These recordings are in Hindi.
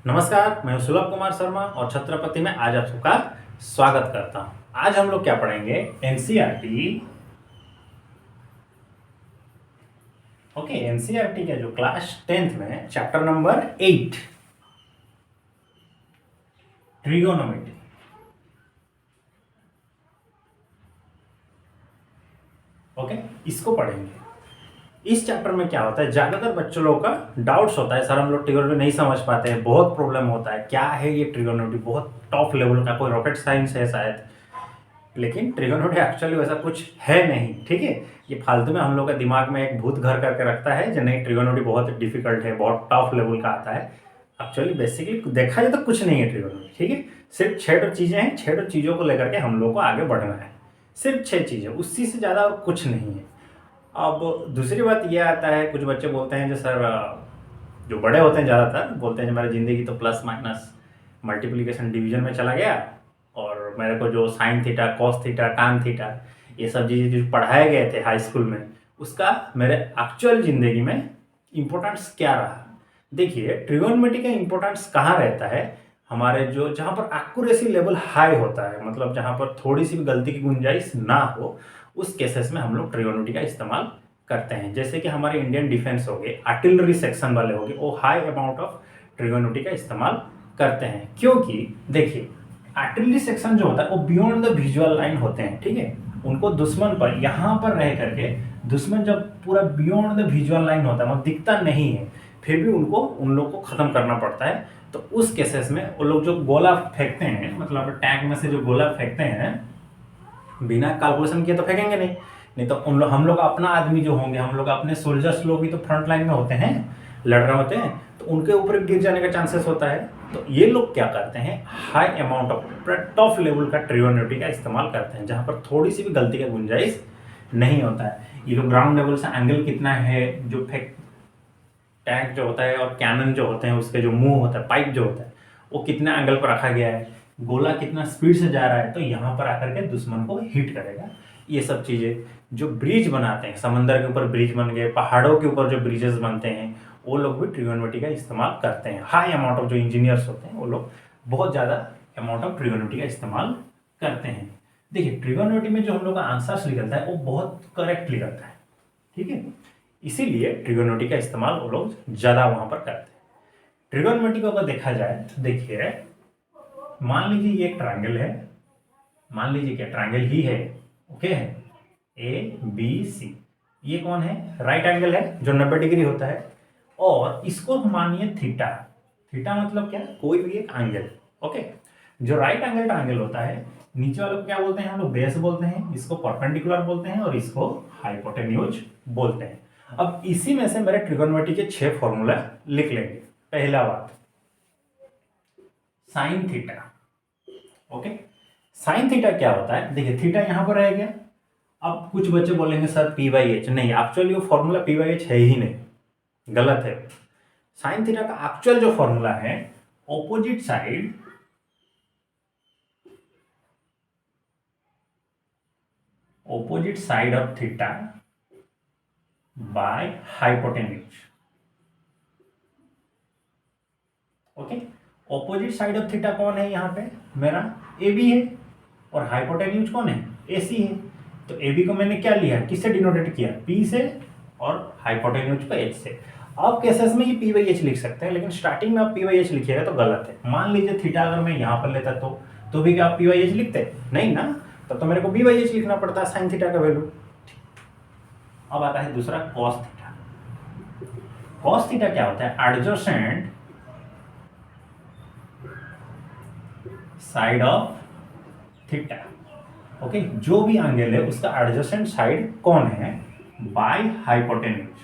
नमस्कार, मैं सुलभ कुमार शर्मा और छत्रपति में आज आप सबका स्वागत करता हूं। आज हम लोग क्या पढ़ेंगे? एनसीईआरटी। ओके, एनसीईआरटी का जो क्लास 10th में चैप्टर नंबर 8 ट्रिगोनोमेट्री। ओके, इसको पढ़ेंगे। इस चैप्टर में क्या होता है, ज्यादातर बच्चों लोगों का डाउट्स होता है, सर हम लोग ट्रिगोनोमेट्री नहीं समझ पाते हैं, बहुत प्रॉब्लम होता है, क्या है ये ट्रिगोनोमेट्री, बहुत टॉप लेवल का कोई रॉकेट साइंस है शायद। लेकिन ट्रिगोनोमेट्री एक्चुअली वैसा कुछ है नहीं, ठीक है। ये फालतू में हम लोग का दिमाग में एक भूत घर करके रखता है जो नहीं, ट्रिगोनोमेट्री बहुत डिफिकल्ट है, बहुत टफ लेवल का आता है। एक्चुअली बेसिकली देखा जाए तो कुछ नहीं है ट्रिगोनोमेट्री, ठीक है। सिर्फ 6 चीज़ें हैं, 6 चीज़ों को लेकर के हम लोग को आगे बढ़ना है। सिर्फ 6 चीज़ें, उससे से ज़्यादा और कुछ नहीं है। अब दूसरी बात ये आता है, कुछ बच्चे बोलते हैं जो सर, जो बड़े होते हैं ज़्यादातर बोलते हैं हमारी ज़िंदगी तो प्लस माइनस मल्टीप्लिकेशन डिवीजन में चला गया, और मेरे को जो साइन थीटा, कॉस थीटा, टान थीटा, ये सब चीज़ें जो पढ़ाए गए थे हाई स्कूल में, उसका मेरे एक्चुअल ज़िंदगी में इम्पोर्टेंस क्या रहा। देखिए, ट्रिगोनोमेट्री का इम्पोर्टेंस कहाँ रहता है, हमारे जो जहाँ पर एक्यूरेसी लेवल हाई होता है, मतलब जहाँ पर थोड़ी सी भी गलती की गुंजाइश ना हो, उस केसेस में हम लोग ट्रिगोनोमेट्री का इस्तेमाल करते हैं। जैसे कि हमारे इंडियन डिफेंस हो गए, आर्टिलरी सेक्शन वाले हो गए, वो हाई अमाउंट ऑफ ट्रिगोनोमेट्री का इस्तेमाल करते हैं। क्योंकि देखिए, आर्टिलरी सेक्शन जो होता है वो बियॉन्ड द विजुअल लाइन होते हैं, ठीक है। उनको दुश्मन पर यहाँ पर रह करके, दुश्मन जब पूरा बियॉन्ड द विजुअल लाइन होता है, मतलब दिखता नहीं है, फिर भी उनको उन लोग को ख़त्म करना पड़ता है। तो उस केसेस में वो लोग जो गोला फेंकते हैं, मतलब टैंक में से जो गोला फेंकते हैं, बिना कैलकुलेशन किए तो फेंकेंगे नहीं। नहीं तो उन लोग, हम लोग अपना आदमी जो होंगे, हम लोग अपने सोल्जर्स लोग भी तो फ्रंट लाइन में होते हैं, लड़ रहे होते हैं, तो उनके ऊपर गिर जाने का चांसेस होता है। तो ये लोग क्या करते हैं, high amount of top level का ट्रिगोनोमेट्री का इस्तेमाल करते हैं, जहाँ पर थोड़ी सी भी गलती का गुंजाइश नहीं होता है। ये लोग ग्राउंड लेवल से एंगल कितना है, जो टैंक जो होता है और कैनन जो होते हैं, उसके जो मुंह होता है, पाइप जो होता है, वो कितना एंगल पर रखा गया है, गोला कितना स्पीड से जा रहा है, तो यहाँ पर आकर के दुश्मन को हिट करेगा। ये सब चीज़ें जो ब्रिज बनाते हैं, समंदर के ऊपर ब्रिज बन गए, पहाड़ों के ऊपर जो ब्रिजेस बनते हैं, वो लोग भी ट्रिगोनोमेट्री का इस्तेमाल करते हैं। हाई अमाउंट ऑफ जो इंजीनियर्स होते हैं, वो लोग बहुत ज़्यादा अमाउंट ऑफ ट्रिगोनोमेट्री का इस्तेमाल करते हैं। देखिए, ट्रिगोनोमेट्री में जो हम लोग का आंसर्स निकलता है वो बहुत करेक्ट निकलता है, ठीक है। इसीलिए ट्रिगोनोमेट्री का इस्तेमाल वो लोग ज़्यादा वहाँ पर करते हैं। ट्रिगोनोमेट्री को अगर देखा जाए तो देखिए, मान लीजिए ये एक ट्रायंगल है, मान लीजिए क्या ट्रायंगल ही है, ओके है, ए बी सी। ये कौन है, राइट एंगल है जो 90 डिग्री होता है, और इसको मानिए थीटा। थीटा मतलब क्या, कोई भी एक एंगल, ओके। जो राइट एंगल ट्रायंगल होता है, नीचे वाले को क्या बोलते हैं हम लोग, बेस बोलते हैं, इसको परपेंडिकुलर बोलते हैं, और इसको हाइपोटेन्यूज बोलते हैं। अब इसी में से मेरे ट्रिगोनोमेट्री के 6 फॉर्मूला लिख लेंगे। पहला बात, sine theta, okay. Sine theta क्या होता है, देखिए थीटा यहां पर रहेगा। अब कुछ बच्चे बोलेंगे सर पी बाई एच, नहीं, एक्चुअली वो फॉर्मूला पी बाई एच है ही नहीं, गलत है। साइन थीटा का एक्चुअल जो फॉर्मूला है, opposite side of theta by hypotenuse, okay. Opposite side of theta कौन है, यहां पे मेरा ए बी है, और हाइपोटेन्यूज कौन है, ए सी है। तो ए बी को मैंने क्या लिया, किससे डिनोटेट किया, पी से, और हाइपोटेन्यूज को एच से। अब केसेस में ये पी बाई एच लिख सकते हैं, लेकिन स्टार्टिंग में आप पी बाई एच लिखिएगा तो गलत है। मान लीजिए थीटा अगर मैं यहाँ पर लेता तो भी क्या आप पी बाई एच लिखते, नहीं ना, तब तो मेरे को बी बाई एच लिखना पड़ता है, साइन थीटा का वैल्यू। अब आता है दूसरा कॉस थीटा। कॉस थीटा क्या होता है, adjacent side of theta, okay. जो भी एंगल है उसका एडजेसेंट साइड कौन है, बाय हाइपोटेन्यूज।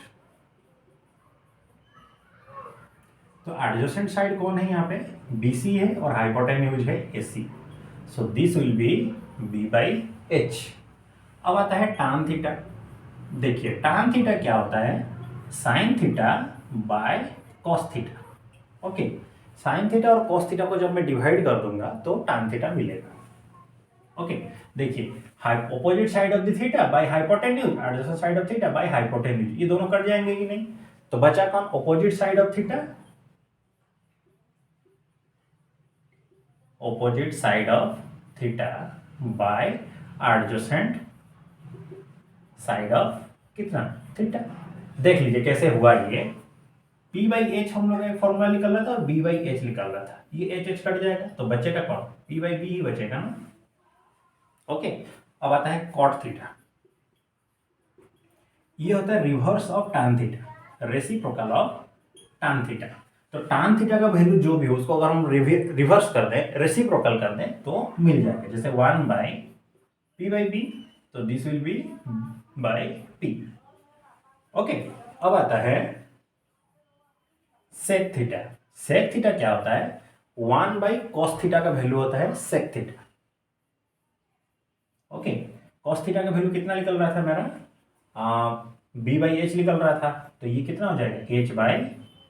तो एडजेसेंट साइड कौन है, यहाँ पे BC है, और हाइपोटेन्यूज है AC। So this will be B by H. अब आता है टान थीटा। देखिए टान थीटा क्या होता है, sine theta by cos theta, okay. Sine theta और कॉस थीटा को जब मैं डिवाइड कर दूंगा तो टान थीटा मिलेगा, ओके। देखिए, opposite side of the theta by hypotenuse, adjacent side of theta by hypotenuse, ये दोनों कट जाएंगे कि नहीं। तो बचा कौन, opposite side of theta opposite side of theta by adjacent side of कितना थीटा। देख लीजिए कैसे हुआ ये, P बाई एच हम लोग फॉर्मूला निकल रहा था और B बाई एच निकल रहा था, ये एच एच कट जाएगा तो बचेगा कौन, P बाई बी ही बचेगा ना। ओके, अब आता है कॉट थीटा, ये होता है reverse of tan theta, reciprocal of tan theta. तो टैन थीटा का वैल्यू जो भी हो उसको अगर हम रिवर्स कर दें, रेसिप्रोकल कर दें तो मिल जाएगा, जैसे 1 बाई पी बाई बी, तो this will be by P. Okay, अब आता है सेक थीटा। सेक थीटा क्या होता है, 1 बाई कॉस थीटा का वैल्यू होता है sec theta. Okay, cos theta का वैल्यू कितना निकल रहा था मेरा, बी बाई एच निकल रहा था, तो ये कितना हो जाएगा, एच बाई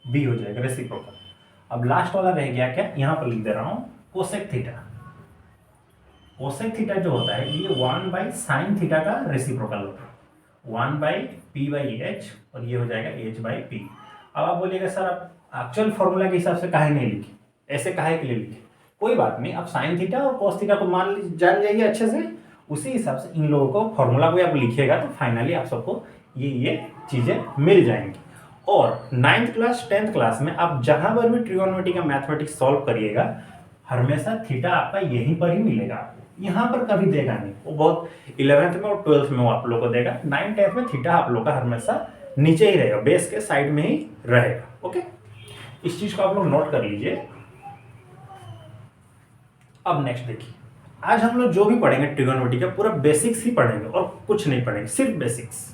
बी हो जाएगा, रेसिप्रोकल। अब लास्ट वाला रह गया क्या, यहां पर लिख दे रहा हूं कोसेक थीटा। कोसेक थीटा जो होता है ये 1 बाई साइन थीटा का रेसिप्रोकल होता है, 1 बाई पी बाई एच, और ये हो जाएगा एच बाई पी। अब आप बोलिएगा सर आप एक्चुअल फॉर्मूला के हिसाब से काहे नहीं लिखे, ऐसे काहे के लिए लिखे, कोई बात नहीं, आप साइन थीटा और कॉस थीटा को जान जाइए अच्छे से, उसी हिसाब से इन लोगों को फॉर्मूला को आप लिखिएगा तो फाइनली आप सबको ये चीजें मिल जाएंगी। और 9th क्लास 10th क्लास में आप जहां पर भी ट्रिगोनोमेट्री का मैथमेटिक्स सॉल्व करिएगा हमेशा थीटा आपका यहीं पर ही मिलेगा, यहाँ पर कभी देगा नहीं, वो बहुत 11th में और 12th में वो आप लोग को देगा, 9th 10th में थीटा आप लोग का हमेशा नीचे ही रहेगा, बेस के साइड में ही रहेगा। ओके, इस चीज को आप लोग नोट कर लीजिए। अब नेक्स्ट देखिए, आज हम लोग जो भी पढ़ेंगे ट्रिगोनोमेट्री का पूरा बेसिक्स ही पढ़ेंगे और कुछ नहीं पढ़ेंगे, सिर्फ बेसिक्स।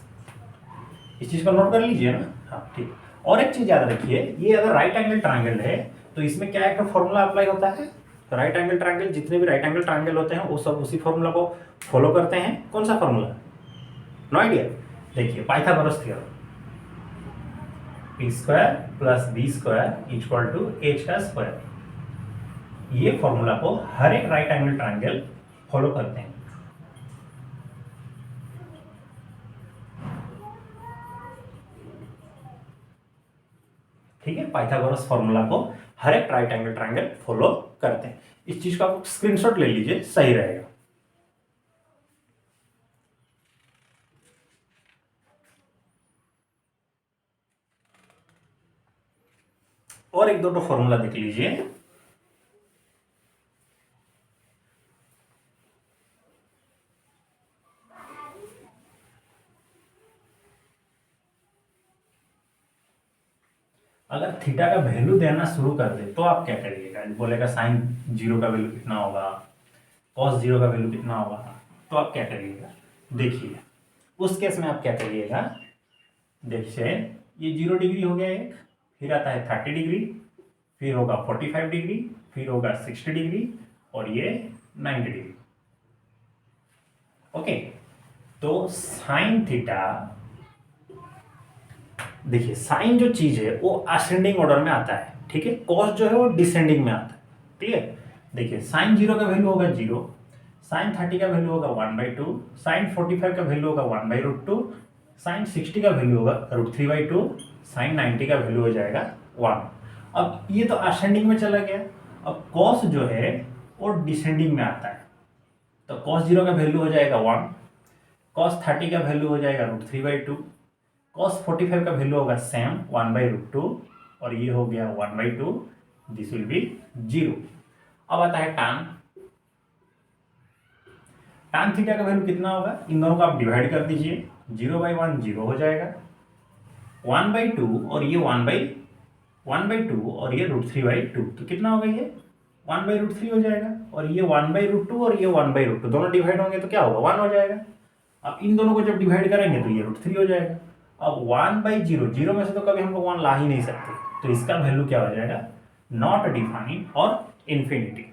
इस चीज को नोट कर लीजिए ना, हाँ ठीक। और एक चीज याद रखिए, ये अगर राइट एंगल ट्रायंगल है तो इसमें क्या एक फॉर्मूला अप्लाई होता है, राइट एंगल ट्रायंगल, जितने भी राइट एंगल ट्रायंगल होते हैं वो सब उसी फॉर्मूला को फॉलो करते हैं। कौन सा फॉर्मूला, नो आइडिया, देखिए Pythagoras theorem, P square plus B square equal to H का स्क्वायर, ये फॉर्मूला को हर एक राइट एंगल ट्रायंगल फॉलो करते हैं। ठीक है, पाइथागोरस फॉर्मूला को हर एक राइट एंगल ट्रायंगल फॉलो करते हैं। इस चीज का आप स्क्रीनशॉट ले लीजिए, सही रहेगा। और एक दो फॉर्मूला देख लीजिए। अगर थीटा का वैल्यू देना शुरू कर दे तो आप क्या करिएगा, बोलेगा साइन जीरो का वैल्यू कितना होगा, कॉस जीरो का वैल्यू कितना होगा, तो आप क्या करिएगा, देखिए उस केस में आप क्या करिएगा, देखिए ये 0 डिग्री हो गया एक, फिर आता है 30 डिग्री, फिर होगा 45 डिग्री, फिर होगा 60 डिग्री, और ये 90 डिग्री। ओके, तो साइन थीटा, देखिए साइन जो चीज है वो असेंडिंग ऑर्डर में आता है, ठीक है, कॉस जो है वो डिसेंडिंग में आता है, क्लियर। देखिए साइन 0 का वैल्यू होगा 0, साइन 30 का वैल्यू होगा 1/2, साइन 45 का वैल्यू होगा 1/√2, साइन 60 का वैल्यू होगा √3/2, साइन 90 का वैल्यू हो जाएगा 1। अब ये तो असेंडिंग में चला गया, अब कॉस जो है वो डिसेंडिंग में आता है, तो कॉस 0 का वैल्यू हो जाएगा 1, कॉस 30 का वैल्यू हो जाएगा √3/2, कॉस 45 का वैल्यू होगा सेम 1/√2, और ये हो गया 1/2, दिस विल बी 0। अब आता है tan, tan थीटा का वैल्यू कितना होगा, इन दोनों को आप डिवाइड कर दीजिए, 0/1 0 हो जाएगा, 1/2 और ये 1/2 और ये √3/2, तो कितना होगा ये 1/√3 हो जाएगा, और ये 1/√2 और ये 1/√2 दोनों डिवाइड होंगे तो क्या होगा 1 हो जाएगा। अब इन दोनों को जब डिवाइड करेंगे तो ये √3 हो जाएगा। अब 1/0, 0 में से तो कभी हम लोग 1 ला ही नहीं सकते, तो इसका वैल्यू क्या हो जाएगा, नॉट डिफाइंड और इन्फिनिटी।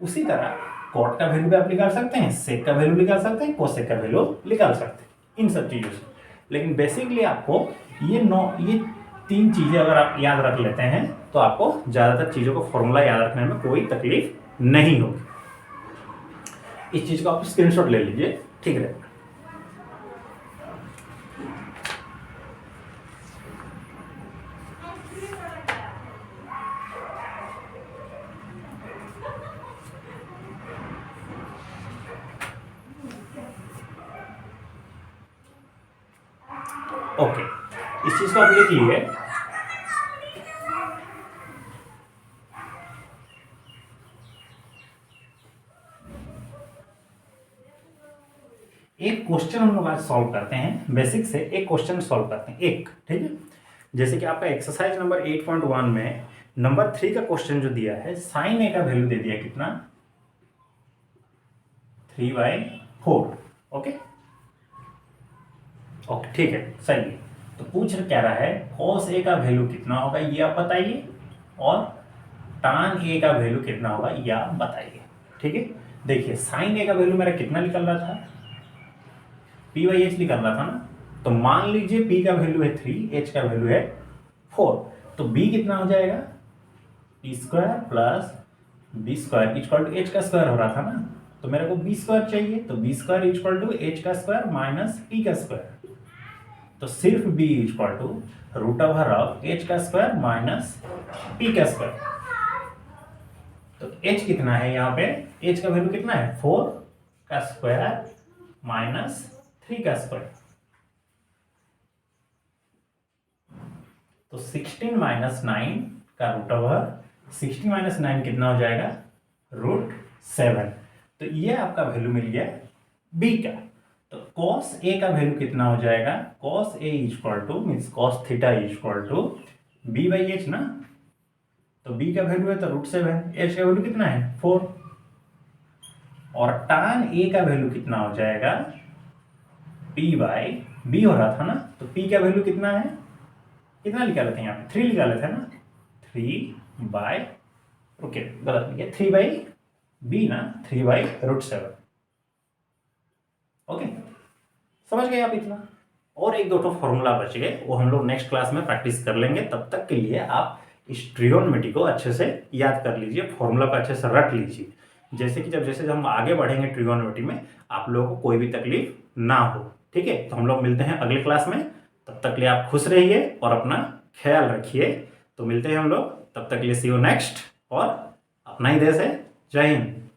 उसी तरह कॉट का वैल्यू भी आप निकाल सकते हैं, सेक का वैल्यू निकाल सकते हैं, कोसेक का वैल्यू निकाल सकते हैं, इन सब चीज़ों से। लेकिन बेसिकली आपको ये 3 चीज़ें अगर आप याद रख लेते हैं तो आपको ज़्यादातर चीज़ों को फॉर्मूला याद रखने में कोई तकलीफ नहीं होगी। इस चीज़ को आप स्क्रीनशॉट ले लीजिए, ठीक रहेगा। इस चीज को आप लिख लिए। एक क्वेश्चन हम लोग आज सॉल्व करते हैं, बेसिक से एक क्वेश्चन सॉल्व करते हैं एक, ठीक है। जैसे कि आपका एक्सरसाइज नंबर 8.1 में नंबर 3 का क्वेश्चन जो दिया है, साइन ए का वैल्यू दे दिया कितना, 3/4। ओके ओके, ठीक है, सही है। तो पूछ क्या रहा है, कॉस ए का वैल्यू कितना होगा ये आप बताइए, और टान ए का वैल्यू कितना होगा ये आप बताइए, ठीक है। देखिए साइन ए का वैल्यू मेरा कितना निकल रहा था, P/H निकल रहा था ना। तो मान लीजिए P का वैल्यू है 3, H का वैल्यू है 4, तो B कितना हो जाएगा, P² plus B² equal to H का स्क्वायर हो रहा था ना। तो मेरे को B² चाहिए, तो B² इक्वल टू H का स्क्वायर माइनस P का स्क्वायर। तो सिर्फ B इक्वल टू √ओवर ऑफ H का स्क्वायर माइनस P का स्क्वायर। तो H कितना है यहाँ पे, H का वैल्यू कितना है, 4 का स्क्वायर माइनस 3 का स्क्वायर। तो 16 माइनस 9 का √ओवर 16 माइनस 9 कितना हो जाएगा, √7। तो ये आपका वैल्यू मिल गया B का। तो cos A का वैल्यू कितना हो जाएगा, cos A equal to means cos theta equal to B/H ना। तो B का वैल्यू है तो √7, H का वैल्यू कितना है 4, और tan A का वैल्यू कितना हो जाएगा, P/B हो रहा था ना। तो P का वैल्यू कितना है, कितना निकाले थे यहाँ पे, 3 निकाले थे ना, 3 ओके गलत लिखा, 3/B ना, 3/√7। ओके समझ गए आप इतना। और एक दो फॉर्मूला बच गए, वो हम लोग नेक्स्ट क्लास में प्रैक्टिस कर लेंगे। तब तक के लिए आप इस ट्रिगोनोमेट्री को अच्छे से याद कर लीजिए, फॉर्मूला को अच्छे से रट लीजिए, जैसे कि जैसे हम आगे बढ़ेंगे ट्रिगोनोमेट्री में आप लोगों को कोई भी तकलीफ ना हो, ठीक है। तो हम लोग मिलते हैं अगले क्लास में, तब तक के लिए आप खुश रहिए और अपना ख्याल रखिए। तो मिलते हैं हम लोग, तब तक के लिए सी यू नेक्स्ट, और अपना ही देश है। जय हिंद।